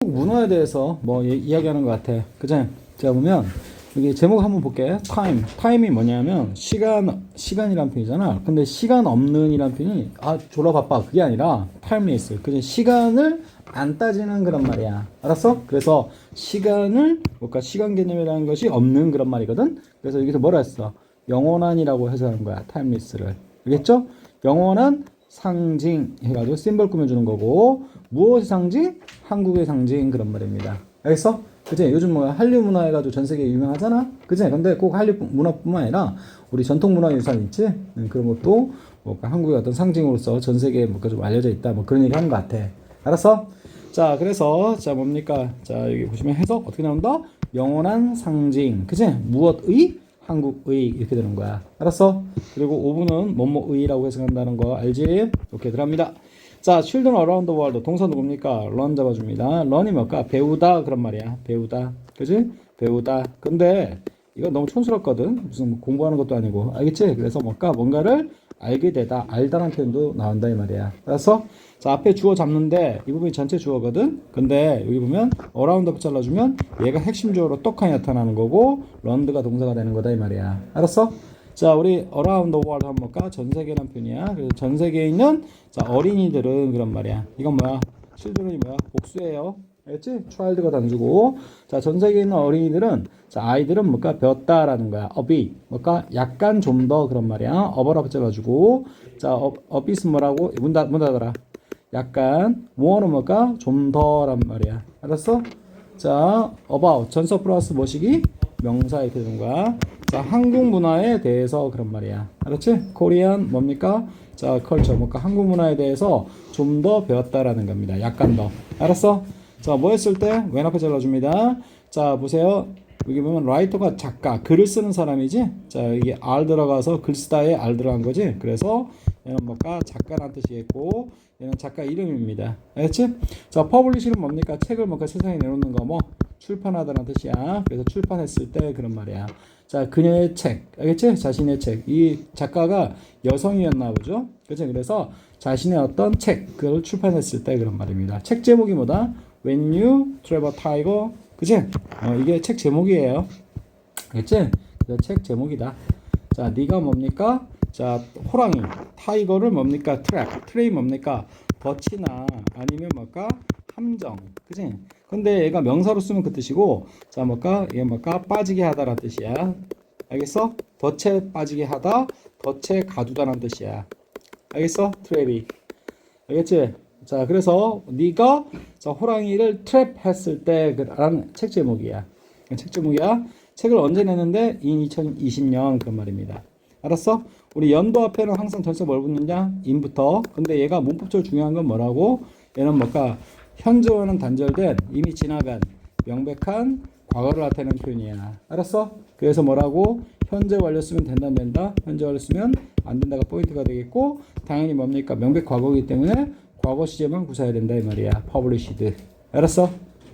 문화에 대해서 뭐 이야기하는 것 같아. 그죠? 자, 보면 여기 제목 한번 볼게. 타임이 뭐냐면 시간이란 표현이잖아. 근데 시간 없는이란 표현이 졸라 바빠 그게 아니라 타임리스. 그죠? 시간을 안 따지는 그런 말이야. 알았어? 그래서 시간을 뭔가 시간 개념이라는 것이 없는 그런 말이거든. 그래서 여기서 뭐라 했어? 영원한이라고 해석하는 거야. 타임리스를. 알겠죠? 영원한 상징 해가지고 심벌 꾸며주는 거고, 무엇의 상징? 한국의 상징 그런 말입니다. 알겠어? 그치? 요즘 뭐 한류 문화 해가지고 전 세계에 유명하잖아? 그치? 근데 꼭 한류 문화뿐만 아니라 우리 전통 문화 유산 있지? 그런 것도 뭐 한국의 어떤 상징으로서 전 세계에 뭔가 좀 알려져 있다. 뭐 그런 얘기 하는 것 같아. 알았어? 자, 그래서 자 뭡니까? 자, 여기 보시면 해석 어떻게 나온다? 영원한 상징. 그치? 무엇의? 한국의 이렇게 되는 거야. 알았어? 그리고 5분은 뭐뭐의라고 해석한다는 거 알지? 오케이, 들어갑니다. 자, children around the world. 동사 누굽니까? run 잡아줍니다. run이 뭘까? 배우다 그런 말이야. 배우다. 그지? 배우다. 근데 이거 너무 촌스럽거든. 무슨 뭐 공부하는 것도 아니고. 알겠지? 그래서 뭘까? 뭔가를 알게 되다. 알다라는 표현도 나온다 이 말이야. 알았어? 자, 앞에 주어 잡는데 이 부분이 전체 주어거든. 근데 여기 보면 around 잘라주면 얘가 핵심 주어로 똑하니 나타나는 거고 run가 동사가 되는 거다 이 말이야. 알았어? 자, 우리 around the world 한번 볼까? 전 세계란 표현이야. 그래서 전 세계에 있는 자, 어린이들은 그런 말이야. 이건 뭐야? children이 뭐야? 복수예요. 알겠지? child가 단수고. 자, 전 세계에 있는 어린이들은 자, 아이들은 뭘까? 배웠다라는 거야. a bit. 뭘까? 약간 좀 더 그런 말이야. 어버라고 잘라주고. 자, a bit은 뭐라고? 문 닫아라. 약간 more는 뭘까? 좀 더란 말이야. 알았어? 자, about 전서 플러스 뭐시기? 명사 이렇게 되는 거야. 자, 한국 문화에 대해서 그런 말이야. 알았지? 코리안 뭡니까? 자, 컬처 뭔가 한국 문화에 대해서 좀 더 배웠다라는 겁니다. 약간 더. 알았어? 자, 뭐 했을 때? 왼 앞에 잘라줍니다. 자, 보세요. 여기 보면 라이터가 작가, 글을 쓰는 사람이지? 자, 이게 R 들어가서 글 쓰다에 R 들어간 거지? 그래서 얘는 뭔가 작가라는 뜻이겠고 얘는 작가 이름입니다. 알겠지? 자, 퍼블리시는 뭡니까? 책을 뭔가 세상에 내놓는 거 뭐 출판하다는 뜻이야. 그래서 출판했을 때 그런 말이야. 자, 그녀의 책. 알겠지? 자신의 책. 이 작가가 여성이었나 보죠? 그치? 그래서 자신의 어떤 책, 그걸 출판했을 때 그런 말입니다. 책 제목이 뭐다? When You Travel Tiger. 그치? 이게 책 제목이에요. 알겠지? 책 제목이다. 자, 네가 뭡니까? 자, 호랑이. 타이거를 뭡니까? 트랩 뭡니까? 덫이나 아니면 뭘까? 함정. 그치? 근데 얘가 명사로 쓰면 그 뜻이고, 자, 뭘까? 얘 뭘까? 빠지게 하다라는 뜻이야. 알겠어? 덫에 빠지게 하다, 덫에 가두다라는 뜻이야. 알겠어? 트랩이. 알겠지? 자, 그래서 네가 자, 호랑이를 트랩했을 때라는 책 제목이야. 책 제목이야. 책을 언제 냈는데? 2020년 그런 말입니다. 알았어? 우리 연도 앞에는 항상 전체 뭘 붙느냐? 인부터. 근데 얘가 문법적으로 중요한 건 뭐라고? 얘는 뭘까? 현재와는 단절된 이미 지나간 명백한 과거를 나타내는 표현이야. 알았어? 그래서 뭐라고? 현재 완료 쓰면 된다 안 된다? 현재 완료 쓰면 안 된다가 포인트가 되겠고 당연히 뭡니까? 명백 과거이기 때문에 과거 시제만 구사해야 된다 이 말이야. published. 알았어?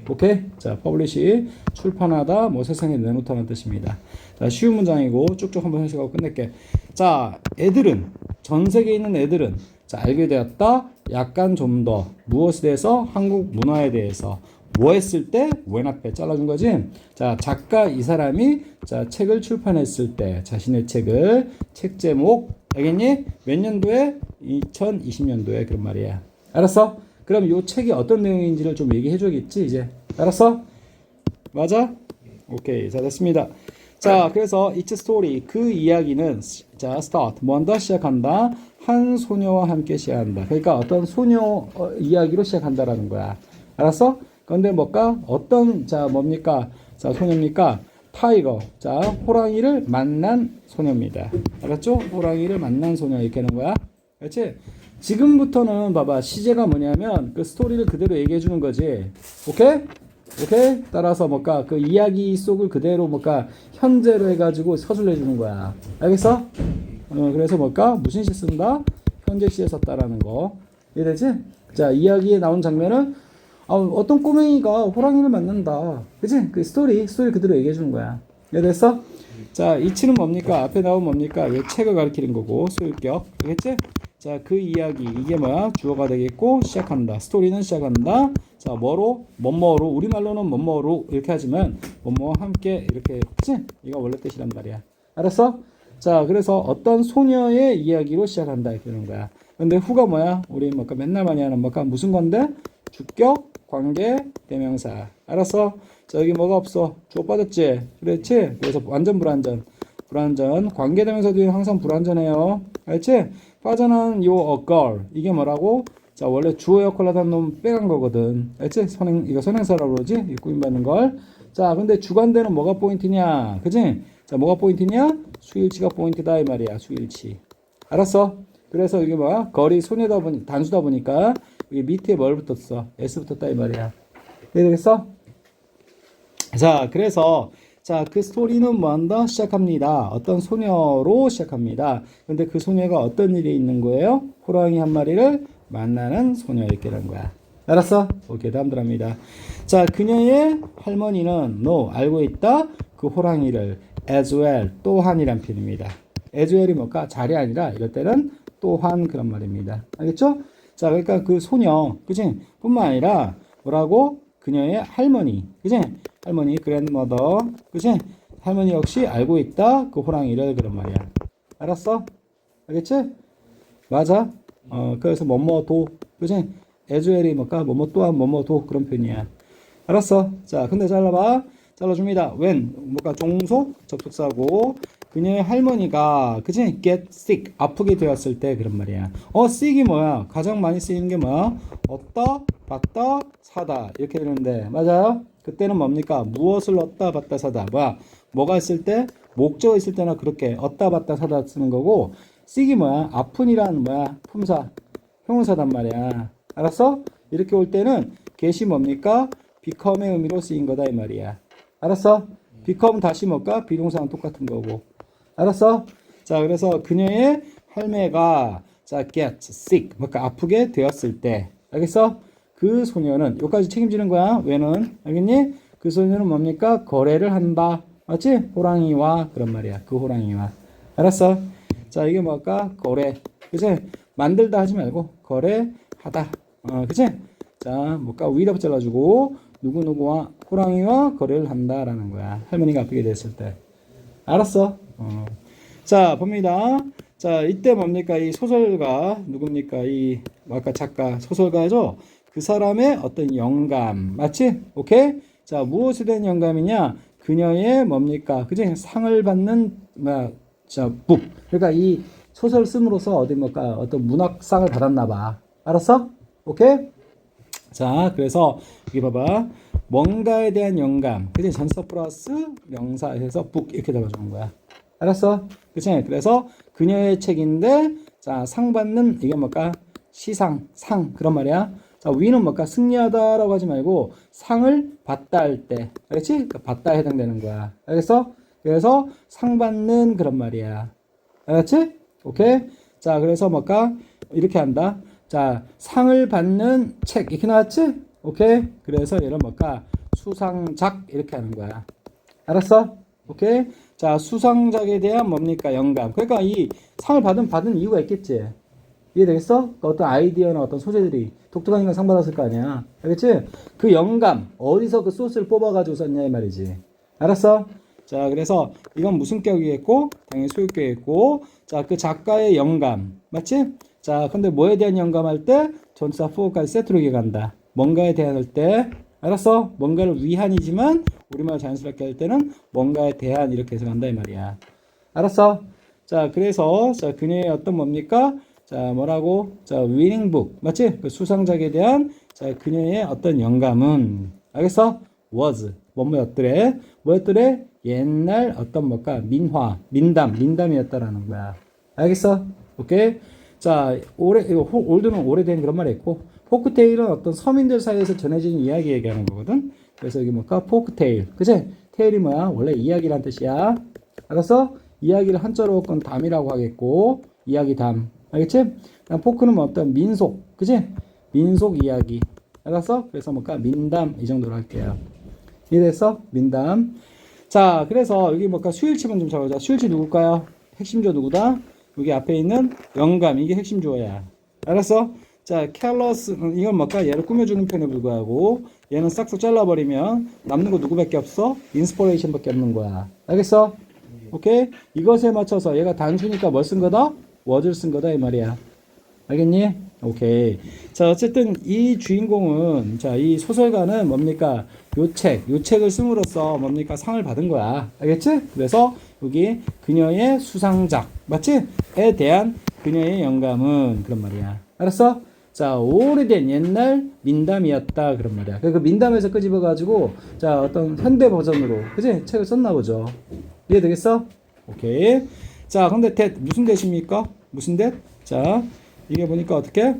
오케이? 자, publish 출판하다 뭐 세상에 내놓다는 뜻입니다. 자, 쉬운 문장이고 쭉쭉 한번 해석하고 끝낼게. 자, 애들은 전 세계에 있는 애들은 자, 알게 되었다. 약간 좀 더 무엇에 대해서? 한국 문화에 대해서. 뭐 했을 때? 왼 앞에 잘라준 거지? 자, 작가 이 사람이 자, 책을 출판했을 때 자신의 책을 책 제목 알겠니? 몇 년도에? 2020년도에 그런 말이야. 알았어? 그럼 이 책이 어떤 내용인지를 좀 얘기해 줘야겠지 이제. 알았어? 맞아? 오케이. 자, 됐습니다. 자, 그래서 It's story 그 이야기는 자, start 먼저 시작한다. 한 소녀와 함께 시작한다. 그러니까 어떤 소녀 이야기로 시작한다라는 거야. 알았어? 그런데 뭘까? 어떤 자 뭡니까? 자, 소녀입니까? 타이거. 자, 호랑이를 만난 소녀입니다. 알았죠? 호랑이를 만난 소녀 이렇게 하는 거야. 그렇지? 지금부터는 봐봐. 시제가 뭐냐면 그 스토리를 그대로 얘기해 주는 거지. 오케이? 오케이? 따라서 뭘까? 그 이야기 속을 그대로 뭘까? 현재로 해가지고 서술로 해주는 거야. 알겠어? 그래서 뭘까? 무슨 시 쓴다? 현재 시에 썼다라는 거. 이해되지? 자, 이야기에 나온 장면은 어떤 꼬맹이가 호랑이를 만난다. 그치? 그 스토리 그대로 얘기해 주는 거야. 이해됐어? 자, 이치는 뭡니까? 앞에 나온 뭡니까? 이 책을 가리키는 거고, 소유격. 알겠지? 자, 그 이야기 이게 뭐야? 주어가 되겠고 시작한다. 스토리는 시작한다. 자, 뭐로? 뭐뭐로. 우리말로는 뭐뭐로 이렇게 하지만 뭐뭐와 함께 이렇게 그치? 이거 원래 뜻이란 말이야. 알았어? 자, 그래서 어떤 소녀의 이야기로 시작한다 이렇게 되는 거야. 근데 후가 뭐야? 우리 뭐까 맨날 많이 하는 뭐까 무슨 건데? 주격, 관계, 대명사. 알았어? 자, 여기 뭐가 없어? 주어 빠졌지? 그렇지? 그래서 완전 불완전. 불완전. 관계 대명사 뒤에 항상 불완전해요. 알지? 빠져나온 요 a girl. 이게 뭐라고? 자, 원래 주어 역할 하다 놈 빼간 거거든. 알지? 이거 선행사라고 그러지? 이 구인받는 걸. 자, 근데 주관대는 뭐가 포인트냐? 그지? 자, 뭐가 포인트냐? 수일치가 포인트다 이 말이야. 수일치. 알았어? 그래서 이게 뭐야? 거리 소녀다 보니 단수다 보니까 여기 밑에 뭘 붙었어? S 붙었다 이 말이야. 되겠어? 자, 그래서 자, 그 스토리는 뭐한다? 시작합니다. 어떤 소녀로 시작합니다. 근데 그 소녀가 어떤 일이 있는 거예요? 호랑이 한 마리를 만나는 소녀 이렇게 된 거야. 알았어? 오케이, 다음 들어갑니다. 자, 그녀의 할머니는 알고 있다. 그 호랑이를 as well, 또한이란 표현입니다. as well이 뭘까? 잘이 아니라 이럴 때는 또한 그런 말입니다. 알겠죠? 자, 그러니까 그 소녀, 그치? 뿐만 아니라 뭐라고? 그녀의 할머니, 그치? 할머니, grandmother, 그치? 할머니 역시 알고 있다. 그 호랑이를 그런 말이야. 알았어? 알겠지? 맞아? 그래서 뭐뭐도, 그치? as well이 뭘까? 뭐뭐 또한 뭐뭐도 그런 표현이야. 알았어? 자, 근데 잘라봐. 잘라줍니다. when, 뭔가 종속, 접속사고, 그녀의 할머니가, 그치? get sick, 아프게 되었을 때 그런 말이야. sick이 뭐야? 가장 많이 쓰이는 게 뭐야? 얻다, 받다, 사다. 이렇게 되는데, 맞아요? 그때는 뭡니까? 무엇을 얻다, 받다, 사다. 뭐가 있을 때? 목적어 있을 때나 그렇게 얻다, 받다, 사다 쓰는 거고, sick이 뭐야? 아픈이란 뭐야? 품사, 형용사단 말이야. 알았어? 이렇게 올 때는 get이 뭡니까? become의 의미로 쓰인 거다 이 말이야. 알았어? become 다시 뭘까? 비동사랑 똑같은 거고. 알았어? 자, 그래서 그녀의 할매가 자, get sick, 뭔가 아프게 되었을 때, 알겠어? 그 소녀는 여기까지 책임지는 거야. 왜는? 알겠니? 그 소녀는 뭡니까? 거래를 한다. 맞지? 호랑이와 그런 말이야. 그 호랑이와. 알았어? 자, 이게 뭘까? 거래. 그치? 만들다 하지 말고 거래하다. 그치? 자, 뭘까? 위로 잘라주고 누구누구와 호랑이와 거래를 한다라는 거야. 할머니가 아프게 됐을 때. 알았어? 자, 봅니다. 자, 이때 뭡니까? 이 소설가, 누굽니까? 아까 작가, 소설가죠? 그 사람의 어떤 영감. 맞지? 오케이? 자, 무엇에 대한 영감이냐? 그녀의 뭡니까? 그지? 상을 받는, 북. 그러니까 이 소설 쓰므로써 어떤 문학상을 받았나 봐. 알았어? 오케이? 자, 그래서 여기 봐봐. 뭔가에 대한 영감. 그치? 전사 플러스 명사에서 북 이렇게 잡아주는 거야. 알았어? 그치? 그래서 그녀의 책인데, 자, 상 받는, 이게 뭘까? 시상, 상. 그런 말이야. 자, 위는 뭘까? 승리하다라고 하지 말고, 상을 받다 할 때. 알겠지? 그러니까 받다에 해당되는 거야. 알겠어? 그래서 상 받는 그런 말이야. 알았지? 오케이? 자, 그래서 뭘까? 이렇게 한다. 자, 상을 받는 책. 이렇게 나왔지? 오케이? 그래서 얘는 뭘까? 수상작. 이렇게 하는 거야. 알았어? 오케이? 자, 수상작에 대한 뭡니까? 영감. 그러니까 이 상을 받은 이유가 있겠지? 이해되겠어? 어떤 아이디어나 어떤 소재들이 독특한 인간 상 받았을 거 아니야. 알겠지? 그 영감, 어디서 그 소스를 뽑아가지고 썼냐, 이 말이지. 알았어? 자, 그래서 이건 무슨 격이겠고, 당연히 소유격이겠고, 자, 그 작가의 영감. 맞지? 자, 근데 뭐에 대한 영감할 때? 전치사 for까지 세트로 기억한다. 뭔가에 대한 할 때. 알았어? 뭔가를 위한이지만, 우리말 자연스럽게 할 때는 뭔가에 대한 이렇게 해석한다, 이 말이야. 알았어? 자, 그래서, 자, 그녀의 어떤 뭡니까? 자, 뭐라고? 자, winning book. 맞지? 그 수상작에 대한, 자, 그녀의 어떤 영감은, 알겠어? was. 뭐였더래? 옛날 어떤 민담이었다라는 거야. 알겠어? 오케이? 자, 올드는 오래된 그런 말이 있고, 포크테일은 어떤 서민들 사이에서 전해진 이야기 얘기하는 거거든? 그래서 이게 포크테일. 그치? 테일이 뭐야? 원래 이야기란 뜻이야. 알았어? 이야기를 한자로 건 담이라고 하겠고, 이야기담. 알겠지? 포크는 어떤 민속. 그치? 민속 이야기. 알았어? 그래서 민담. 이 정도로 할게요. 이해됐어? 민담. 자, 그래서 여기 수일치만 좀 잡아보자. 수일치 누굴까요? 핵심조 누구다? 여기 앞에 있는 영감, 이게 핵심 주어야. 알았어? 자, careless, 이건 뭘까? 얘를 꾸며주는 표현에 불과하고, 얘는 싹둑 잘라버리면 남는 거 누구밖에 없어? inspiration밖에 없는 거야. 알겠어? 오케이? 이것에 맞춰서 얘가 단수니까 뭘 쓴 거다? was를 쓴 거다 이 말이야. 알겠니? 오케이. 자, 어쨌든 이 주인공은, 자, 이 소설가는 뭡니까? 요 책을 씀으로써 뭡니까? 상을 받은 거야. 알겠지? 그래서 여기 그녀의 수상작, 맞지? 에 대한 그녀의 영감은 그런 말이야. 알았어? 자, 오래된 옛날 민담이었다 그런 말이야. 그 민담에서 끄집어가지고 자, 어떤 현대 버전으로 그치? 책을 썼나 보죠. 이해되겠어? 오케이. 자, 근데 that 무슨 that입니까? 무슨 that? 자, 이게 보니까 어떻게?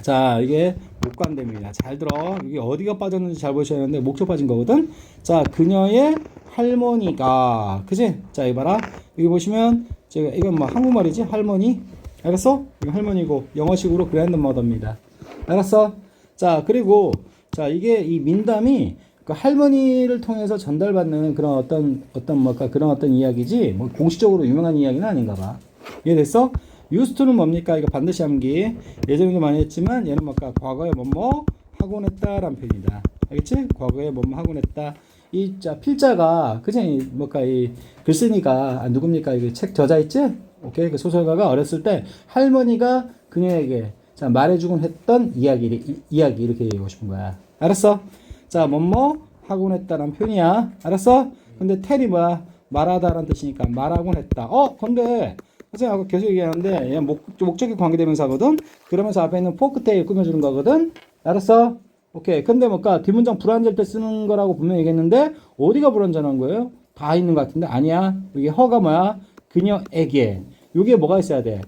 자, 이게 목관대입니다. 잘 들어. 이게 어디가 빠졌는지 잘 보셔야 하는데 목적 빠진 거거든. 자, 그녀의 할머니가, 그지? 자, 이봐라. 여기 보시면 제가 이건 뭐 한국말이지? 할머니. 알았어? 이거 할머니고 영어식으로 grandmother입니다. 알았어? 자, 그리고 자, 이게 이 민담이 그 할머니를 통해서 전달받는 그런 어떤 뭐까 그런 어떤 이야기지 뭐 공식적으로 유명한 이야기는 아닌가 봐. 이해됐어? used to는 뭡니까? 이거 반드시 암기. 예전에도 많이 했지만 얘는 뭘까? 과거에 뭐뭐 하곤 했다라는 표현이다. 알겠지? 과거에 뭐뭐 하곤 했다. 이 자 필자가 그지? 뭘까? 이 글쓴이가 누굽니까? 이거 책 저자 있지? 오케이. 그 소설가가 어렸을 때 할머니가 그녀에게 자 말해주곤 했던 이야기 이렇게 얘기하고 싶은 거야. 알았어? 자, 뭐뭐 하곤 했다라는 표현이야. 알았어? 근데 텔이 뭐야? 말하다라는 뜻이니까 말하곤 했다. 근데 선생님 아까 계속 얘기하는데 얘 목적이 관계대명사거든. 그러면서 앞에 있는 포크테일 꾸며주는 거거든. 알았어? 오케이. 근데 뭘까? 뒷문장 불완전할 때 쓰는 거라고 분명히 얘기했는데 어디가 불완전한 거예요? 다 있는 것 같은데 아니야. 이게 허가 뭐야? 그녀에게. 이게 뭐가 있어야 돼?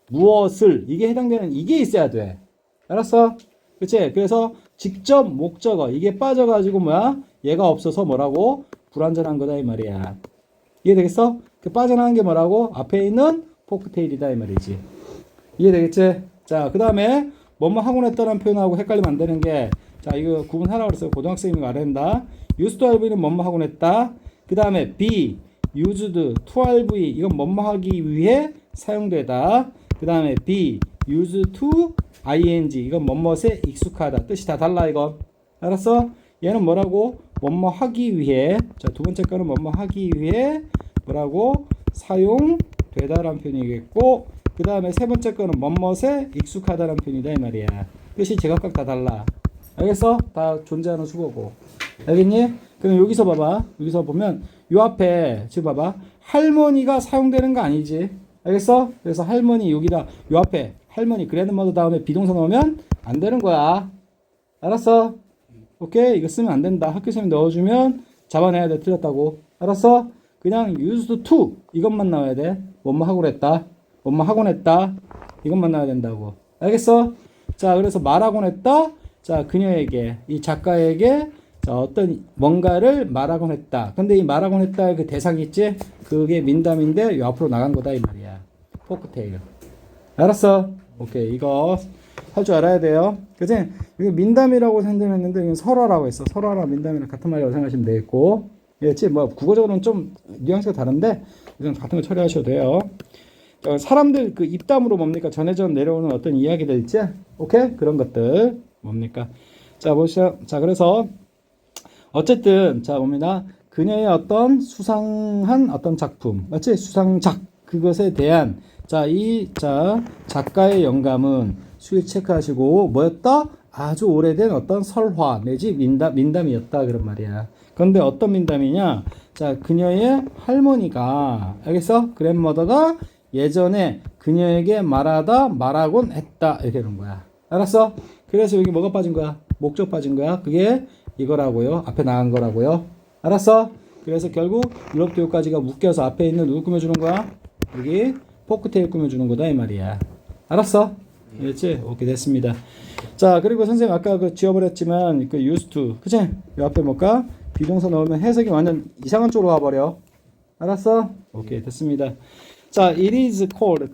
무엇을 이게 해당되는 이게 있어야 돼. 알았어? 그치? 그래서 직접 목적어 이게 빠져가지고 뭐야? 얘가 없어서 뭐라고? 불완전한 거다 이 말이야. 이해되겠어? 그 빠져나간 게 뭐라고? 앞에 있는 포크테일이다 이 말이지. 이해되겠지? 자, 그 다음에 뭐뭐 하곤 했다는 표현하고 헷갈리면 안 되는 게 자, 이거 구분하라고 그랬어요. 고등학생이면 알아야 된다. used to have는 뭐뭐 하곤 했다. 그 다음에 be, used to have 이건 뭐뭐 하기 위해 사용되다. 그 다음에 be, used to ing 이건 뭐뭐에 익숙하다. 뜻이 다 달라 이거. 알았어? 얘는 뭐라고? 뭐뭐 하기 위해. 자, 두 번째 거는 뭐뭐 하기 위해 뭐라고? 사용되다라는 표현이겠고 그 다음에 세 번째 거는 뭐뭐에 익숙하다라는 표현이다 이 말이야. 뜻이 제각각 다 달라. 알겠어? 다 존재하는 수거고. 알겠니? 그럼 여기서 봐봐. 여기서 보면 요 앞에 지금 봐봐. 할머니가 사용되는 거 아니지? 알겠어? 그래서 할머니 여기다 요 앞에 할머니 grandmother 다음에 비동사 넣으면 안 되는 거야. 알았어? 오케이? 이거 쓰면 안 된다. 학교 선생님이 넣어주면 잡아내야 돼. 틀렸다고. 알았어? 그냥 used to 이것만 나와야 돼. 뭐뭐 하고 그랬다. 뭐뭐 하곤 했다. 이것만 나와야 된다고. 알겠어? 자, 그래서 말하곤 했다. 자, 그녀에게 이 작가에게 자, 어떤 뭔가를 말하곤 했다. 근데 이 말하곤 했다 그 대상이 있지? 그게 민담인데 요 앞으로 나간 거다 이 말이야. 포크테일. 알았어? 오케이. 이거 할 줄 알아야 돼요. 그치? 이거 민담이라고 생각했는데 이건 설화라고 했어. 설화랑 민담이랑 같은 말이라고 생각하시면 되겠고. 그렇지? 뭐 국어적으로는 좀 뉘앙스가 다른데 이건 같은 거 처리하셔도 돼요. 사람들 그 입담으로 뭡니까? 전해져 내려오는 어떤 이야기들 있지? 오케이? 그런 것들 뭡니까? 자, 보시죠. 자, 그래서 어쨌든 자 봅니다. 그녀의 어떤 수상한 어떤 작품, 맞지? 수상작 그것에 대한 자 작가의 영감은 수익 체크하시고 뭐였다? 아주 오래된 어떤 설화 내지 민담이었다 그런 말이야. 그런데 어떤 민담이냐? 자, 그녀의 할머니가 알겠어? 그랜머더가 예전에 그녀에게 말하곤 했다 이렇게 되는 거야. 알았어? 그래서 여기 뭐가 빠진 거야? 목적 빠진 거야. 그게 이거라고요. 앞에 나간 거라고요. 알았어? 그래서 결국 유럽도 여기까지가 묶여서 앞에 있는 누구 꾸며주는 거야? 여기 포크테일 꾸며주는 거다 이 말이야. 알았어? 그렇지? 오케이 됐습니다. 자, 그리고 선생님 아까 그 지워버렸지만 그 used to 그치? 이 앞에 뭘까? 비동사 넣으면 해석이 완전 이상한 쪽으로 가버려. 알았어? 오케이 됐습니다. 자, it is called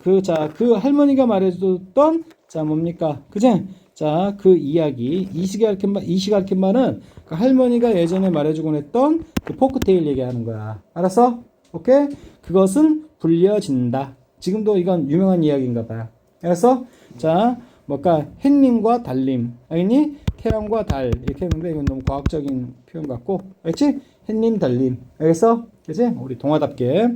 그 할머니가 말해줬던 자 뭡니까? 그치? 자, 그 이야기 이 시가 알킨 말은 그 할머니가 예전에 말해주곤 했던 그 포크테일 얘기하는 거야. 알았어? 오케이? 그것은 불려진다. 지금도 이건 유명한 이야기인가 봐요. 그래서 자 뭘까 햇님과 달님 알겠니? 태양과 달 이렇게 했는데 이건 너무 과학적인 표현 같고 알겠지? 햇님 달님 알겠어? 그치? 우리 동화답게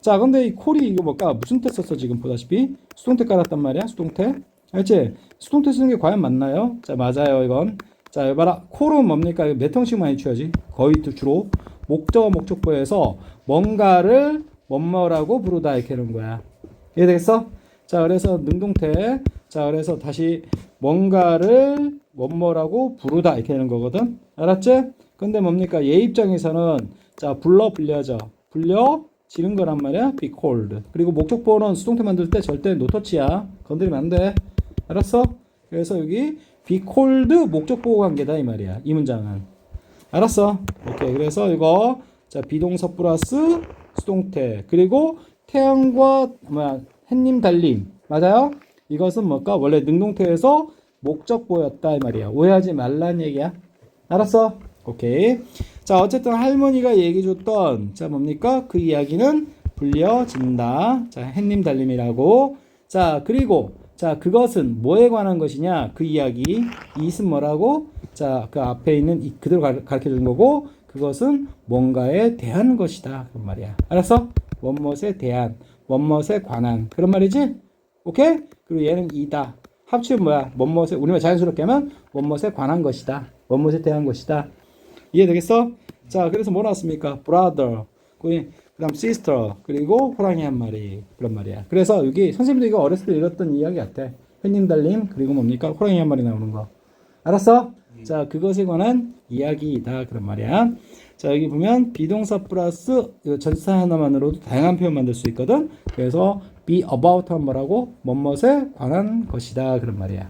자 근데 이 콜이 이거 뭘까 무슨 태 썼어 지금 보다시피 수동태 깔았단 말이야 수동태 알겠지? 수동태 쓰는 게 과연 맞나요? 자 맞아요 이건 자 여기 봐라 콜은 뭡니까 몇 형식 많이 취하지 거의 주로 목적어 목적보에서 뭔가를 뭐뭐라고 부르다 이렇게 하는 거야 이해되겠어? 자 그래서 능동태 자 그래서 다시 뭔가를 뭐뭐라고 부르다 이렇게 하는 거거든 알았지? 근데 뭡니까 얘 입장에서는 자 불려져 불려지는 거란 말이야 be called 그리고 목적보호는 수동태 만들 때 절대 노터치야 건드리면 안돼 알았어? 그래서 여기 be called 목적보호 관계다 이 말이야 이 문장은 알았어? 오케이 그래서 이거 자 비동사 플러스 수동태 그리고 태양과 뭐야 햇님 달님 맞아요? 이것은 뭘까 원래 능동태에서 목적보였다 이 말이야 오해하지 말란 얘기야 알았어? 오케이 자 어쨌든 할머니가 얘기해줬던 자 뭡니까 그 이야기는 불려진다 자 햇님 달님이라고 자 그리고 자 그것은 뭐에 관한 것이냐 그 이야기 이것은 뭐라고 자 그 앞에 있는 그대로 가르쳐 주는 거고 그것은 뭔가에 대한 것이다 그런 말이야 알았어? 원것에 대한 원것에 관한 그런 말이지 오케이? 그리고 얘는 이다 합치면 뭐야 원것에 우리말 자연스럽게 하면 원것에 관한 것이다 원것에 대한 것이다 이해되겠어? 자 그래서 뭐 나왔습니까? brother 그 다음 sister 그리고 호랑이 한 마리 그런 말이야 그래서 여기 선생님도 이거 어렸을 때 읽었던 이야기 같아 햇님 달님 그리고 뭡니까? 호랑이 한 마리 나오는 거 알았어? 자 그것에 관한 이야기이다 그런 말이야 자 여기 보면 비동사 플러스 전치사 하나만으로도 다양한 표현 만들 수 있거든 그래서 be about 하면 뭐라고? 뭐뭇에 관한 것이다 그런 말이야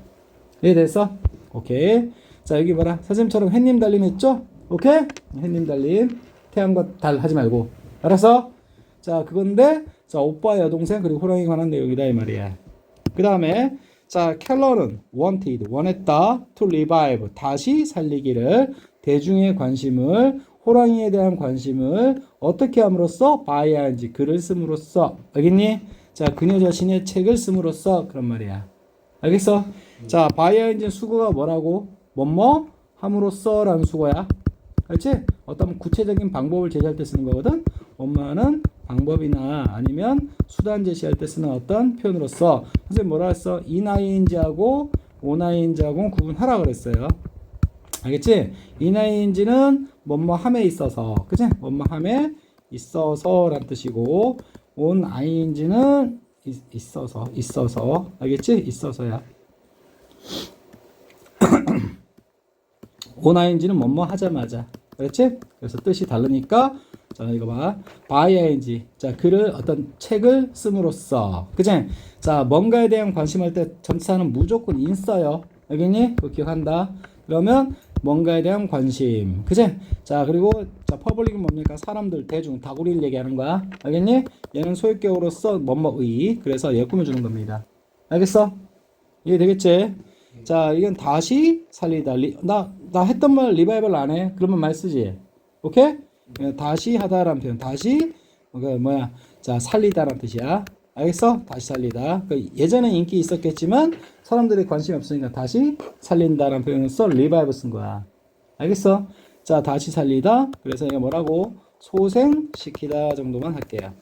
이해됐어? 오케이 자 여기 봐라 선생님처럼 햇님 달님 했죠? 오케이? 햇님 달님 태양과 달 하지 말고 알았어? 자 그건데 자 오빠 여동생 그리고 호랑이에 관한 내용이다 이 말이야 그 다음에 자 켈러는 원했다 to revive 다시 살리기를 대중의 관심을 호랑이에 대한 관심을 어떻게 함으로써 by ing 글을 씀으로써 알겠니? 자 그녀 자신의 책을 씀으로써 그런 말이야 알겠어? 자 by ing 수거가 뭐라고? 뭐뭐 함으로써 라는 수거야 알지? 어떤 구체적인 방법을 제시할 때 쓰는 거거든 엄마는 방법이나 아니면 수단 제시할 때 쓰는 어떤 표현으로서 선생님 뭐라 했어? 인ing하고 oning하고는 구분하라 그랬어요 알겠지? 인ing는 뭐뭐 함에 있어서 그치? 뭐뭐 함에 있어서 라는 뜻이고 oning는 있어서 알겠지? 있어서야 oning는 뭐뭐 하자마자 그렇지? 그래서 뜻이 다르니까 자 이거 봐 by ing 자 글을 어떤 책을 씀으로써 그치? 자 뭔가에 대한 관심할 때 전치사는 무조건 in 써요 알겠니? 그거 기억한다 그러면 뭔가에 대한 관심 그치? 자 그리고 자 퍼블릭은 뭡니까? 사람들 대중 다구리를 얘기하는 거야 알겠니? 얘는 소유격으로서 뭐뭐의 그래서 얘 꾸며주는 겁니다 알겠어? 이해되겠지? 자 이건 다시 살리다 나 했던 말 리바이벌 안 해? 그러면 말 쓰지 오케이? 다시 하다라는 표현 다시 뭐야 자 살리다라는 뜻이야 알겠어? 다시 살리다 예전에 인기 있었겠지만 사람들이 관심이 없으니까 다시 살린다라는 표현을 써 리바이브 쓴 거야 알겠어? 자 다시 살리다 그래서 이게 뭐라고? 소생시키다 정도만 할게요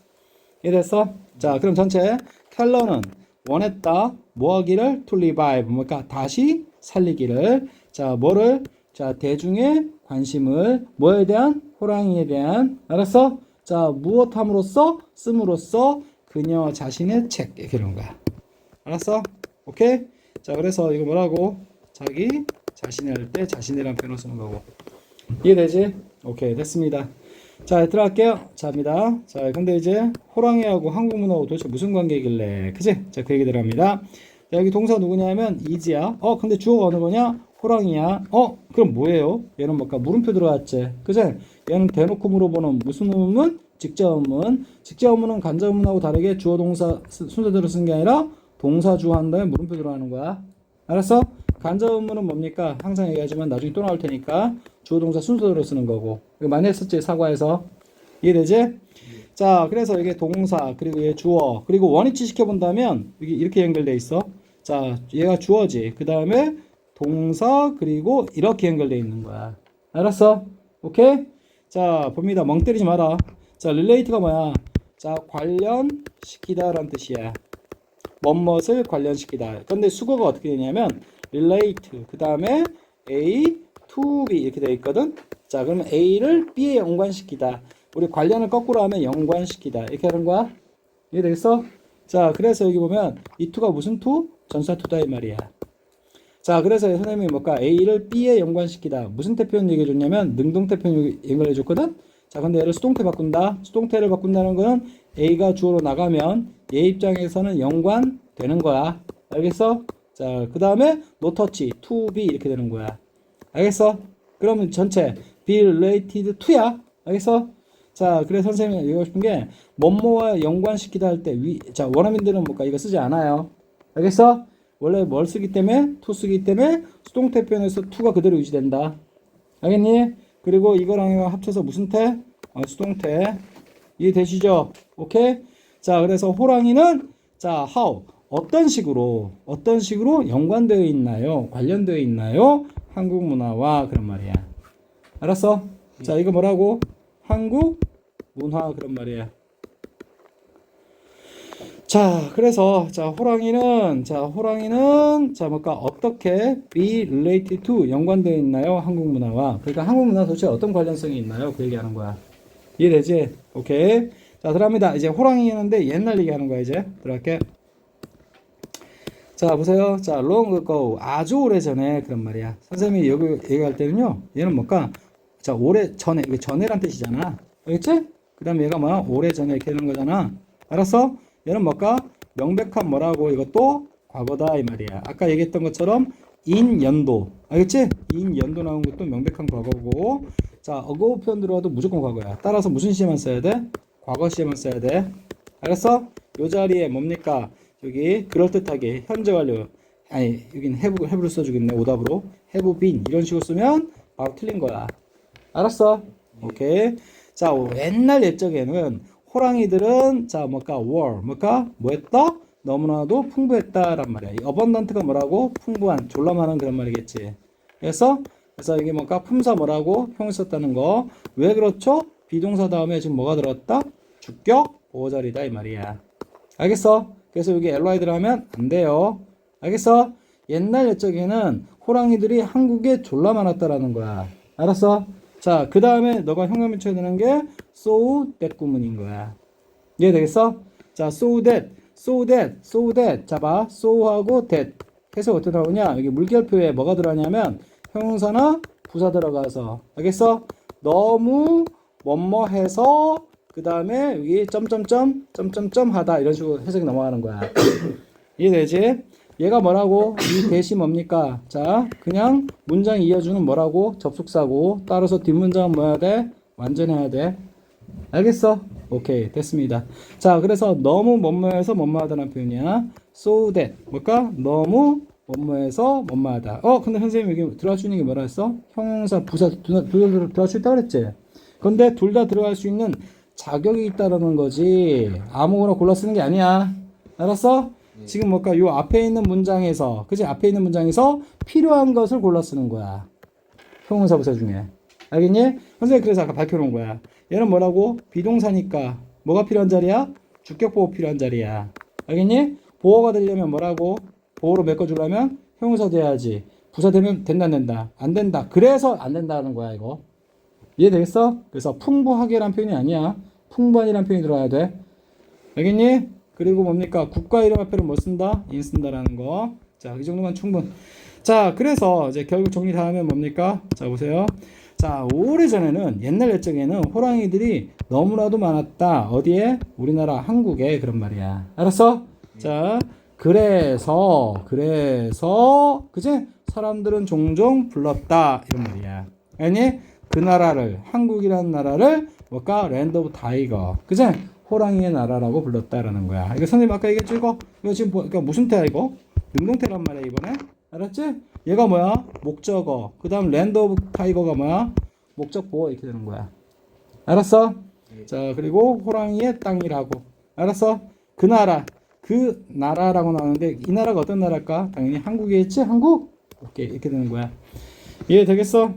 이해됐어? 자 그럼 전체 켈러는 원했다 뭐 하기를? to revive 뭐니까 다시 살리기를 자 뭐를? 자 대중의 관심을 뭐에 대한? 호랑이에 대한 알았어? 자 무엇 함으로써? 씀으로써 그녀 자신의 책 이렇게 이런 거야 알았어? 오케이? 자 그래서 이거 뭐라고? 자기 자신이 할 때 자신이라는 표현을 쓰는 거고 이해되지? 오케이 됐습니다 자 들어갈게요 자입니다 자 근데 이제 호랑이하고 한국문화하고 도대체 무슨 관계이길래 그치? 자 그 얘기 들어갑니다 자, 여기 동사 누구냐면 is야 근데 주어가 어느 거냐? 호랑이야 그럼 뭐예요? 얘는 뭘까? 물음표 들어갔지 그치? 얘는 대놓고 물어보는 무슨 의문? 직자의문 직자의문은 간접의문하고 다르게 주어 동사 순서대로 쓰는 게 아니라 동사 주어 한 다음에 물음표 들어가는 거야 알았어? 간접의문은 뭡니까? 항상 얘기하지만 나중에 또 나올 테니까 주어 동사 순서대로 쓰는 거고 이거 많이 했었지 사과에서 이해되지? 자, 그래서 이게 동사, 그리고 얘 주어, 그리고 원위치 시켜본다면, 여기 이렇게 연결돼 있어. 자, 얘가 주어지. 그 다음에 동사, 그리고 이렇게 연결돼 있는 거야. 알았어? 오케이? 자, 봅니다. 멍 때리지 마라. 자, relate가 뭐야? 자, 관련시키다 라는 뜻이야. 뭐뭇을 관련시키다. 근데 수거가 어떻게 되냐면, relate, 그 다음에 A to B 이렇게 되어 있거든? 자, 그러면 A를 B에 연관시키다. 우리 관련을 거꾸로 하면 연관시키다. 이렇게 하는 거야. 이해되겠어? 자, 그래서 여기 보면 이 to가 무슨 to? 전사 to다 이 말이야. 자, 그래서 선생님이 뭘까? A를 B에 연관시키다. 무슨 태표현 얘기해 줬냐면 능동태표현 연결해 줬거든? 자, 근데 얘를 수동태 바꾼다. 수동태를 바꾼다는 거는 A가 주어로 나가면 얘 입장에서는 연관되는 거야. 알겠어? 자, 그 다음에 no touch, to be 이렇게 되는 거야. 알겠어? 그러면 전체 be related to야. 알겠어? 자, 그래서 선생님이 얘기하고 싶은 게 뭐뭐와 연관시키다 할 때 자, 원어민들은 뭘까? 이거 쓰지 않아요. 알겠어? 원래 뭘 쓰기 때문에 to 쓰기 때문에 수동태 표현에서 to가 그대로 유지된다. 알겠니? 그리고 이거랑 합쳐서 무슨 태? 수동태. 이해되시죠? 오케이? 자, 그래서 호랑이는 자, how 어떤 식으로 연관되어 있나요? 관련되어 있나요? 한국 문화와 그런 말이야. 알았어? 자, 이거 뭐라고? 한국 문화 그런 말이야. 자, 그래서 자, 호랑이는 뭘까? 어떻게 be related to 연관되어 있나요? 한국 문화와. 그러니까 한국 문화 도대체 어떤 관련성이 있나요? 그 얘기하는 거야. 이해되지? 오케이. 자, 들어갑니다. 이제 호랑이였는데 옛날 얘기하는 거야. 이제 들어갈게. 자, 보세요. 자, long ago 아주 오래전에 그런 말이야. 선생님이 여기 얘기할 때는요. 얘는 뭘까? 자, 오래전에 이게 전에란 뜻이잖아. 알겠지? 그 다음에 얘가 뭐야? 오래전에 이렇게 되는 거잖아. 알았어? 얘는 뭘까? 명백한 뭐라고 이것도 과거다 이 말이야. 아까 얘기했던 것처럼 인연도. 알겠지? 인연도 나온 것도 명백한 과거고. 자, ago 표현 들어와도 무조건 과거야. 따라서 무슨 시에만 써야 돼? 과거 시에만 써야 돼. 알았어? 요 자리에 뭡니까? 여기 그럴듯하게 현재 완료. 아니, 여긴 have를 써주겠네. 오답으로. have been 이런 식으로 쓰면 바로 틀린 거야. 알았어? 오케이. 자, 옛날 옛적에는 호랑이들은 자, 뭐했다? 너무나도 풍부했다란 말이야. 이 abundant가 뭐라고? 풍부한, 졸라 많은 그런 말이겠지. 그래서 이게 품사 뭐라고? 형을 썼다는 거. 왜 그렇죠? 비동사 다음에 지금 뭐가 들어갔다? 주격 보호자리다 이 말이야. 알겠어? 그래서 여기 LY 들어가면 안 돼요. 알겠어? 옛날 옛적에는 호랑이들이 한국에 졸라 많았다라는 거야. 알았어? 자, 그 다음에 너가 형용문 쳐야 되는 게 so that 구문인 거야. 이해되겠어? 자, so that. 잡아. so하고 that. 해석 어떻게 나오냐? 여기 물결표에 뭐가 들어가냐면 형용사나 부사 들어가서. 알겠어? 너무 뭐뭐해서 그 다음에 여기 점점점 하다 이런 식으로 해석이 넘어가는 거야. 이해되지? 얘가 뭐라고? 이 대시 뭡니까? 자, 그냥 문장 이어주는 뭐라고? 접속사고. 따라서 뒷문장은 뭐야 돼? 완전해야 돼. 알겠어? 오케이, 됐습니다. 자, 그래서 너무 뭐뭐해서 뭐뭐하다는 표현이야. so that 뭘까? 너무 뭐뭐해서 뭐뭐하다. 근데 선생님 여기 들어갈 수 있는 게 뭐라 했어? 형용사, 부사 둘 다 들어갈 수 있다 그랬지? 근데 둘 다 들어갈 수 있는 자격이 있다라는 거지. 아무거나 골라 쓰는 게 아니야. 알았어? 지금 뭘까? 요 앞에 있는 문장에서, 그치? 앞에 있는 문장에서 필요한 것을 골라 쓰는 거야. 형용사 부사 중에. 알겠니? 선생님 그래서 아까 밝혀놓은 거야. 얘는 뭐라고? 비동사니까. 뭐가 필요한 자리야? 주격보호 필요한 자리야. 알겠니? 보호가 되려면 뭐라고? 보호로 메꿔주려면 형용사 돼야지. 부사 되면 된다, 안 된다? 안 된다. 그래서 안 된다는 거야, 이거. 이해되겠어? 그래서 풍부하게란 표현이 아니야. 풍부한이란 표현이 들어가야 돼. 알겠니? 그리고 뭡니까? 국가 이름 앞에는 뭐 쓴다? 인 쓴다라는 거. 자, 이 정도만 충분. 자, 그래서 이제 결국 정리 다 하면 뭡니까? 자, 보세요. 자, 오래전에는 옛날 옛적에는 호랑이들이 너무나도 많았다. 어디에? 우리나라 한국에 그런 말이야. 알았어? 자, 그래서 그지? 사람들은 종종 불렀다 이런 말이야. 아니? 그 나라를 한국이라는 나라를 뭘까? 랜드 오브 타이거. 그지? 호랑이의 나라라고 불렀다라는 거야. 이거 선생님 아까 얘기했죠? 이거 지금 그러니까 무슨 태야 이거? 능동태란 말이야 이번에. 알았지? 얘가 뭐야? 목적어. 그 다음 랜드 오브 타이거가 뭐야? 목적 보호 이렇게 되는 거야. 알았어? 자, 그리고 호랑이의 땅이라고. 알았어? 그 나라. 그 나라라고 나오는데 이 나라가 어떤 나라일까? 당연히 한국이겠지? 한국? 오케이. 이렇게 되는 거야. 이해되겠어?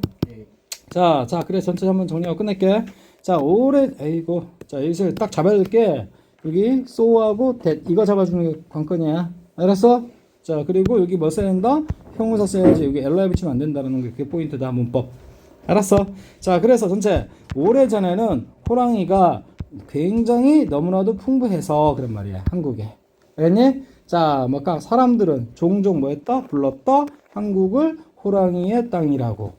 자, 그래. 전체 한번 정리하고 끝낼게. 자, 올해, 아이고. 자, 여기서 딱 잡아줄게. 여기, so하고 that. 이거 잡아주는 게 관건이야. 알았어? 자, 그리고 여기 뭐 써야 된다? 형용사 써야지. 여기 li 붙이면 안 된다는 게 그게 포인트다. 문법. 알았어? 자, 그래서 전체 오래전에는 호랑이가 굉장히 너무나도 풍부해서 그런 말이야. 한국에. 알겠니? 자, 뭐까 사람들은 종종 뭐 했다? 불렀다? 한국을 호랑이의 땅이라고.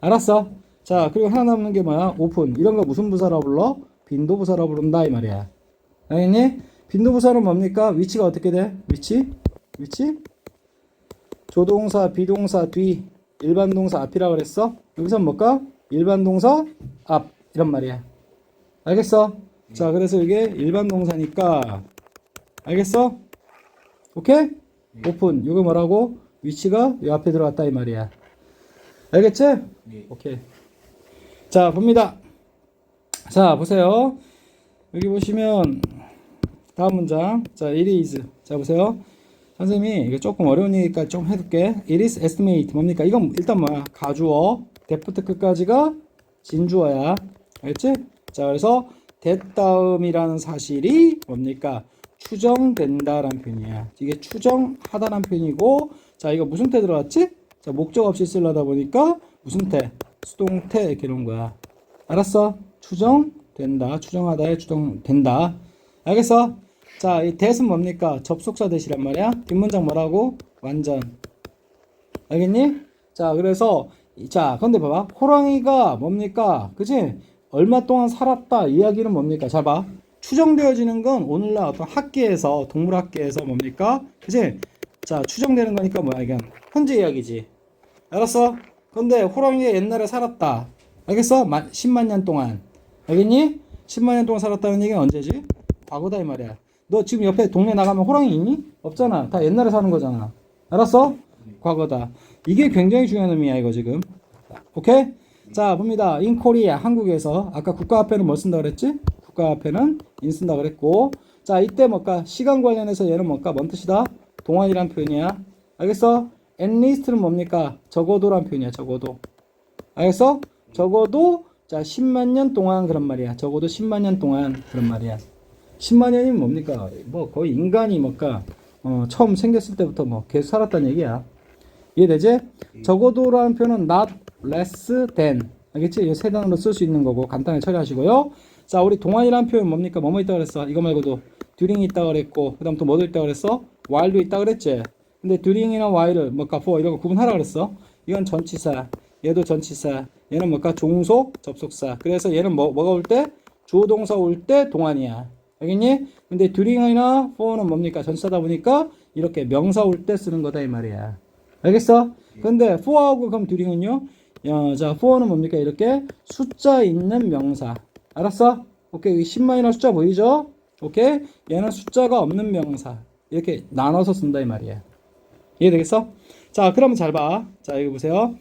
알았어? 자, 그리고 하나 남는 게 뭐야? 오픈. 이런 거 무슨 부사라 불러? 빈도부사라 부른다 이 말이야. 알겠니? 빈도부사는 뭡니까? 위치가 어떻게 돼? 위치? 조동사, 비동사, 뒤, 일반 동사 앞이라고 그랬어? 여기서 뭘까? 일반 동사 앞 이런 말이야. 알겠어? 자, 그래서 이게 일반 동사니까 알겠어? 오케이? 오픈. 이거 뭐라고? 위치가 이 앞에 들어갔다 이 말이야. 알겠지? 오케이. 자, 봅니다. 자, 보세요. 여기 보시면 다음 문장. 자, it is. 자, 보세요. 선생님이 이거 조금 어려운 얘기니까 좀 해둘게. It is estimate. 뭡니까? 이건 일단 뭐야? 가주어. that부터 끝까지가 진주어야. 알겠지? 자, 그래서 that 다음이라는 사실이 뭡니까? 추정된다라는 표현이야. 이게 추정하다라는 표현이고, 자, 이거 무슨 태 들어갔지? 자, 목적 없이 쓰려다 보니까 무슨 태? 수동태 이렇게 놓은 거야. 알았어? 추정된다. 추정하다에 추정된다. 알겠어? 자, 이 that은 뭡니까? 접속사 that이란 말이야. 뒷문장 뭐라고? 완전. 알겠니? 자, 그래서 자, 근데 봐봐. 호랑이가 뭡니까? 그치? 얼마 동안 살았다. 이야기는 뭡니까? 잘 봐. 추정되어지는 건 오늘날 어떤 학계에서, 동물학계에서 뭡니까? 그치? 자, 추정되는 거니까 뭐야? 이건 현재 이야기지. 알았어? 근데 호랑이가 옛날에 살았다. 알겠어? 10만 년 동안. 알겠니? 10만 년 동안 살았다는 얘기는 언제지? 과거다 이 말이야. 너 지금 옆에 동네 나가면 호랑이 있니? 없잖아. 다 옛날에 사는 거잖아. 알았어? 과거다. 이게 굉장히 중요한 의미야 이거 지금. 오케이? 자, 봅니다. in Korea, 한국에서 아까 국가 앞에는 뭐 쓴다 그랬지? 국가 앞에는 in 쓴다 그랬고, 자, 이때 뭘까? 시간 관련해서 얘는 뭘까? 뭔 뜻이다? 동안이란 표현이야. 알겠어? at least는 뭡니까? 적어도란 표현이야. 적어도. 알겠어? 적어도 자 10만 년 동안 그런 말이야. 적어도 10만 년 동안 그런 말이야. 10만 년이면 뭡니까? 뭐 거의 인간이 뭘까? 처음 생겼을 때부터 뭐 계속 살았다는 얘기야. 이해되지? 적어도라는 표현은 not less than. 알겠지? 이 세 단어로 쓸 수 있는 거고 간단하게 처리하시고요. 자, 우리 동안이라는 표현 뭡니까? 뭐뭐 있다 그랬어? 이거 말고도 during이 있다 그랬고, 그다음 또 뭐도 있다 그랬어? while도 있다 그랬지? 근데 during이나 while을 뭐까 for 이런 거 구분하라 그랬어? 이건 전치사, 얘도 전치사, 얘는 뭐까? 종속, 접속사. 그래서 얘는 뭐가 올 때? 주어 동사 올 때 동안이야. 알겠니? 근데 during이나 for는 뭡니까? 전치사다 보니까 이렇게 명사 올 때 쓰는 거다 이 말이야. 알겠어? 근데 for하고 그럼 during은요? 자, for는 뭡니까? 이렇게 숫자 있는 명사. 알았어? 오케이. 10만이라는 숫자 보이죠? 오케이. 얘는 숫자가 없는 명사. 이렇게 나눠서 쓴다 이 말이야. 이해되겠어? 자, 그러면 잘 봐. 자, 여기 보세요.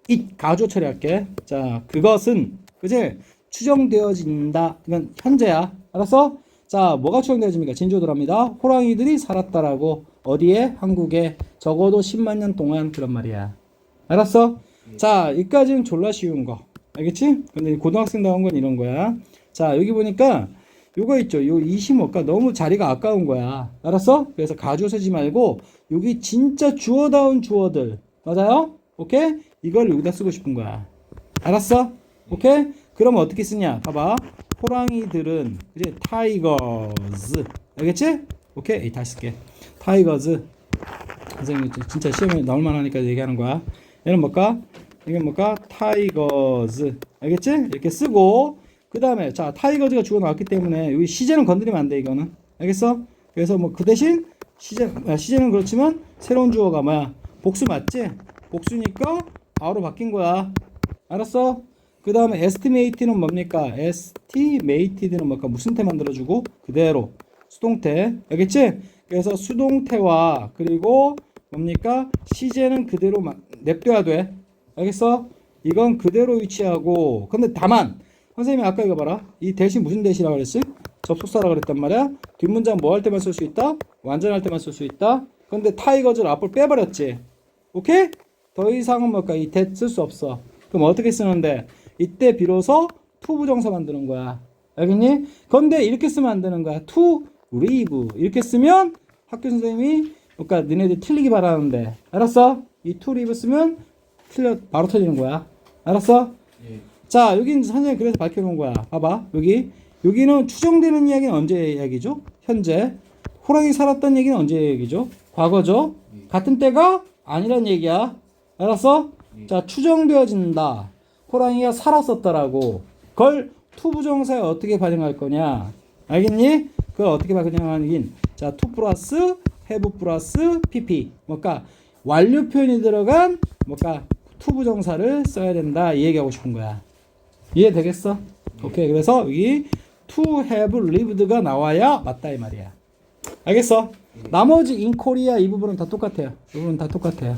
it 가주어 처리할게. 자, 그것은 그지? 추정되어진다. 이건 현재야. 알았어? 자, 뭐가 추정되어집니까? 진주어 들어갑니다. 호랑이들이 살았다라고. 어디에? 한국에. 적어도 10만 년 동안 그런 말이야. 알았어? 자, 여기까지는 졸라 쉬운 거. 알겠지? 근데 고등학생 나온 건 이런 거야. 자, 여기 보니까 요거 있죠. 요 25가 너무 자리가 아까운 거야. 알았어? 그래서 가주어 쓰지 말고 여기 진짜 주어다운 주어들. 맞아요? 오케이? 이걸 여기다 쓰고 싶은 거야. 알았어? 오케이? 그러면 어떻게 쓰냐? 봐봐. 호랑이들은 이제 타이거즈. 알겠지? 오케이? 다시 쓸게. 타이거즈. 선생님 진짜 시험에 나올 만하니까 얘기하는 거야. 얘는 뭘까? 이게 뭘까? 타이거즈. 알겠지? 이렇게 쓰고 그 다음에 자 타이거즈가 주어 나왔기 때문에 여기 시제는 건드리면 안 돼 이거는. 알겠어? 그래서 뭐 그 대신 시제는 그렇지만 새로운 주어가 뭐야? 복수 맞지? 복수니까 바로 바뀐 거야. 알았어? 그 다음에 estimate는 뭡니까? estimated는 뭘까? 무슨 태 만들어주고 그대로 수동태. 알겠지? 그래서 수동태와 그리고 뭡니까? 시제는 그대로 냅둬야 돼. 알겠어? 이건 그대로 위치하고 근데 다만 선생님이 아까 이거 봐라. 이 대시 무슨 대시라고 그랬지? 접속사라고 그랬단 말이야. 뒷문장 뭐 할 때만 쓸 수 있다? 완전할 때만 쓸 수 있다. 근데 타이거즈를 앞으로 빼버렸지. 오케이? 더 이상은 뭘까? 이 that 쓸 수 없어. 그럼 어떻게 쓰는데? 이때 비로소 to 부정사 만드는 거야. 알겠니? 근데 이렇게 쓰면 안 되는 거야. to leave. 이렇게 쓰면 학교 선생님이 그러니까 너네들 틀리기 바라는데. 알았어? 이 to leave 쓰면 바로 틀리는 거야. 알았어? 예. 자, 여기 선생님 그래서 밝혀놓은 거야. 봐봐. 여기는 추정되는 이야기는 언제 이야기죠? 현재. 호랑이 살았던 얘기는 언제 얘기죠? 과거죠? 같은 때가 아니란 얘기야. 알았어? 자, 추정되어진다. 호랑이가 살았었더라고. 그걸 to 부정사에 어떻게 반영할 거냐? 알겠니? 그걸 어떻게 반영하긴? 자, to 플러스 have 플러스 pp. 뭔가 완료 표현이 들어간 뭔가 to 부정사를 써야 된다. 이 얘기하고 싶은 거야. 이해되겠어? 오케이. 그래서 여기 to have lived가 나와야 맞다 이 말이야. 알겠어? 나머지 in Korea 이 부분은 다 똑같아요. 이 부분은 다 똑같아요.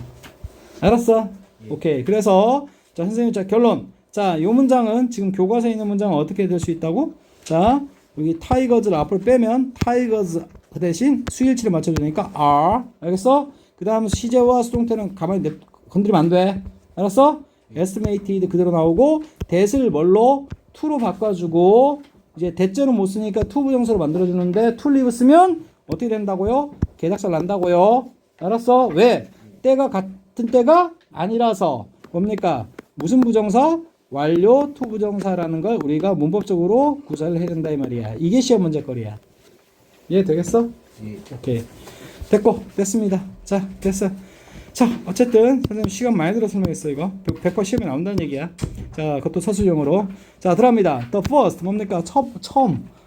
알았어? 오케이. 그래서 자, 선생님 자 결론. 자, 요 문장은 지금 교과서에 있는 문장은 어떻게 될 수 있다고? 자, 여기 타이거즈를 앞으로 빼면 타이거즈 그 대신 수일치를 맞춰주니까 are. 알겠어? 그 다음 시제와 수동태는 가만히 건드리면 안 돼. 알았어? estimated 그대로 나오고 that을 뭘로? to로 바꿔주고 이제 that절은 못 쓰니까 to 부정사로 만들어주는데 to leave 쓰면 어떻게 된다고요? 개작살 난다고요. 알았어? 왜? 때가 같은 때가 아니라서 뭡니까? 무슨 부정사? 완료 to 부정사라는 걸 우리가 문법적으로 구사를 해야 된다 이 말이야. 이게 시험 문제거리야. 이해 되겠어? 예. 오케이. 됐고 됐습니다. 자 됐어. 자 어쨌든 선생님 시간 많이 들어 설명했어. 이거 100% 시험에 나온다는 얘기야. 자 그것도 서술형으로. 자 들어갑니다. The first 뭡니까?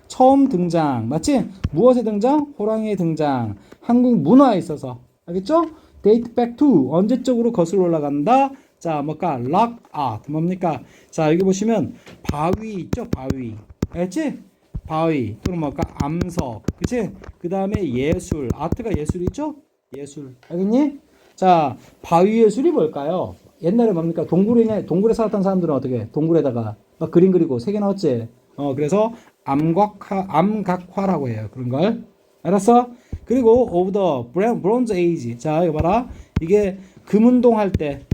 처음 등장. 맞지? 무엇의 등장? 호랑이의 등장. 한국 문화에 있어서. 알겠죠? date back to 언제적으로 거슬러 올라간다. 자 뭘까? rock art 뭡니까? 자 여기 보시면 바위 있죠? 바위. 알겠지? 바위 또는 뭘까? 암석. 그치? 그 다음에 예술. 아트가 예술이죠? 예술. 알겠니? 자, 바위 예술이 뭘까요? 옛날에 뭡니까? 동굴에 살았던 사람들은 어떻게? 동굴에다가 막 그림 그리고 세 개 나왔지? 그래서 암각화라고 해요. 그런 걸. 알았어? 그리고 of the bronze age. 자, 이거 봐라. 이게 금운동 할 때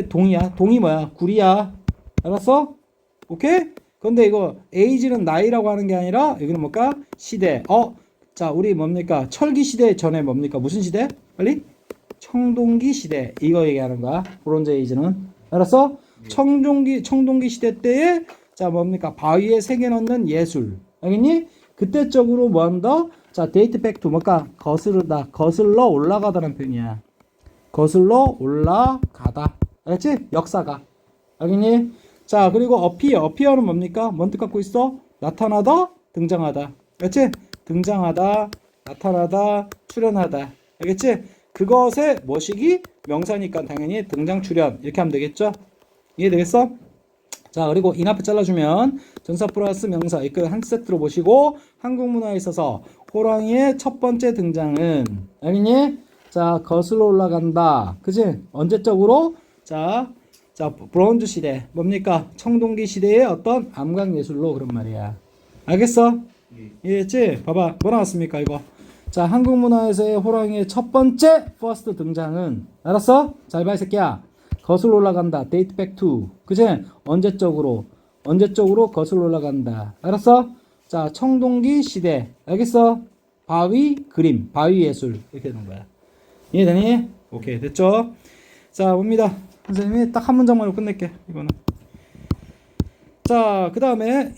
동이야. 동이 뭐야? 구리야. 알았어? 오케이? 근데 이거 age는 나이라고 하는 게 아니라 여기는 뭘까? 시대. 자, 우리 뭡니까? 철기 시대 전에 뭡니까? 무슨 시대? 빨리? 청동기 시대. 이거 얘기하는 거야. 브론즈 에이지는. 알았어? 청동기 시대 때에 자, 뭡니까? 바위에 새겨 넣는 예술. 알겠니? 그때적으로 뭐 한다? 자, 데이트 백투 뭘까? 거슬러 올라가다는 표현이야. 거슬러 올라가다. 알겠지? 역사가. 알겠니? 자, 그리고 어피어는 뭡니까? 뭔 뜻 갖고 있어? 나타나다, 등장하다. 알겠지? 등장하다, 나타나다, 출현하다. 알겠지? 그것의 뭐시기? 명사니까 당연히 등장, 출현. 이렇게 하면 되겠죠? 이해되겠어? 자, 그리고 인 앞에 잘라주면 전사 플러스 명사 이거 한 세트로 보시고 한국 문화에 있어서 호랑이의 첫 번째 등장은 알겠니? 자, 거슬러 올라간다. 그치? 언제적으로? 자, 브론즈 시대. 뭡니까? 청동기 시대의 어떤 암각 예술로 그런 말이야. 알겠어? 이해했지? 봐봐. 뭐 나왔습니까, 이거? 자, 한국 문화에서의 호랑이의 첫 번째 퍼스트 등장은 알았어? 잘 봐, 이 새끼야. 거슬러 올라간다. date back to. 그치? 언제적으로 거슬러 올라간다. 알았어? 자, 청동기 시대. 알겠어? 바위 그림, 바위 예술. 이렇게 되는 거야. 이해되니? 오케이, 됐죠? 자, 봅니다. 선생님이 딱 한 문장만으로 끝낼게. 이거는. 자, 그 다음에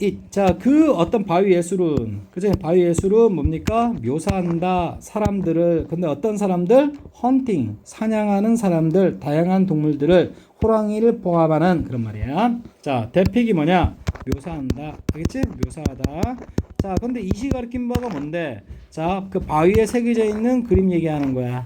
그 어떤 바위 예술은 그죠? 바위 예술은 뭡니까? 묘사한다 사람들을. 근데 어떤 사람들? 헌팅 사냥하는 사람들, 다양한 동물들을 호랑이를 포함하는 그런 말이야. 자, 대픽이 뭐냐? 묘사한다. 알겠지? 묘사하다. 자, 근데 이 시 가리킨 바가 뭔데? 자, 그 바위에 새겨져 있는 그림 얘기하는 거야.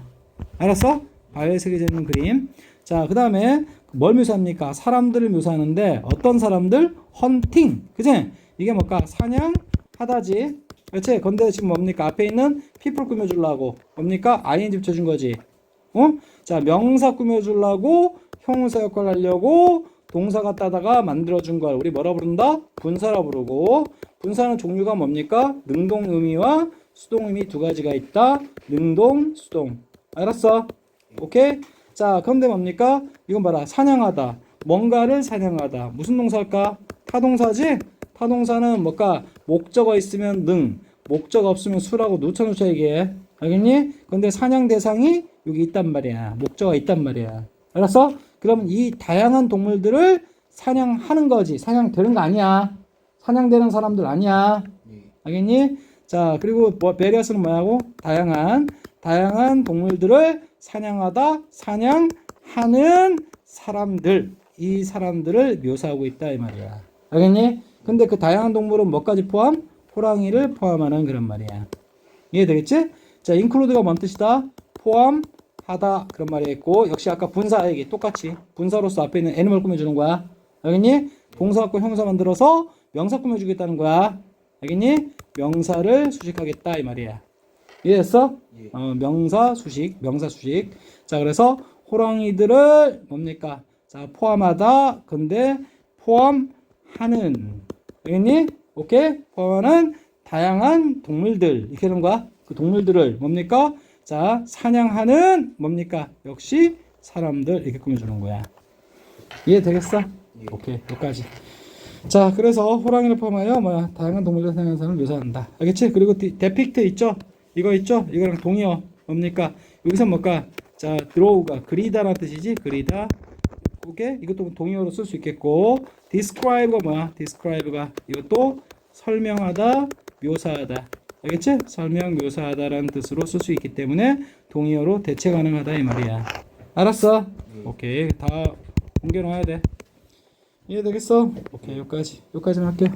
알았어? 바위에 새겨져 있는 그림. 자, 그 다음에 뭘 묘사합니까? 사람들을 묘사하는데 어떤 사람들? 헌팅. 그치? 이게 뭘까? 사냥하다지. 그치? 근데 지금 뭡니까? 앞에 있는 people 꾸며주려고 뭡니까? ing 붙여준 거지. 자, 명사 꾸며주려고 형용사 역할 하려고 동사가 따다가 만들어준 걸 우리 뭐라 부른다? 분사라 부르고, 분사는 종류가 뭡니까? 능동의미와 수동의미 두 가지가 있다. 능동, 수동. 알았어? 오케이? 자, 그런데 뭡니까? 이건 봐라. 사냥하다. 뭔가를 사냥하다. 무슨 동사일까? 타동사지? 타동사는 뭘까? 목적어 있으면 능, 목적어 없으면 수라고 누차 얘기해. 알겠니? 근데 사냥 대상이 여기 있단 말이야. 목적어가 있단 말이야. 알았어? 그러면 이 다양한 동물들을 사냥하는 거지. 사냥되는 거 아니야. 사냥되는 사람들 아니야. 알겠니? 자, 그리고 베리어스는 뭐냐고? 다양한 동물들을 사냥하다, 사냥하는 사람들. 이 사람들을 묘사하고 있다 이 말이야. 알겠니? 근데 그 다양한 동물은 뭐까지 포함? 호랑이를 포함하는 그런 말이야. 이해되겠지? 자, include가 뭔 뜻이다? 포함하다 그런 말이 있고, 역시 아까 분사 얘기 똑같이 분사로서 앞에 있는 애니멀 꾸며주는 거야. 알겠니? 동사 갖고 형사 만들어서 명사 꾸며주겠다는 거야. 알겠니? 명사를 수식하겠다 이 말이야. 이해했어? 명사 수식. 자, 그래서 호랑이들을 뭡니까? 자, 포함하다. 근데 포함하는. 알겠니? 오케이? 포함하는 다양한 동물들. 이렇게 하는 거야. 그 동물들을 뭡니까? 자, 사냥하는 뭡니까? 역시 사람들 이렇게 꾸며주는 거야. 이해되겠어? 오케이, 여기까지. 자, 그래서 호랑이를 포함하여 뭐야? 다양한 동물들 사냥하는 사람을 묘사한다. 알겠지? 그리고 데픽트 있죠? 이거 있죠? 이거랑 동의어 뭡니까? 여기서 뭘까? 자, draw가 그리다라는 뜻이지? 그리다. 오케이? 이것도 동의어로 쓸 수 있겠고, describe가 뭐야? describe가 이것도 설명하다, 묘사하다. 알겠지? 설명, 묘사하다라는 뜻으로 쓸 수 있기 때문에 동의어로 대체 가능하다 이 말이야. 알았어? 오케이. 다 옮겨놔야 돼. 이해되겠어? 오케이. 여기까지만 할게.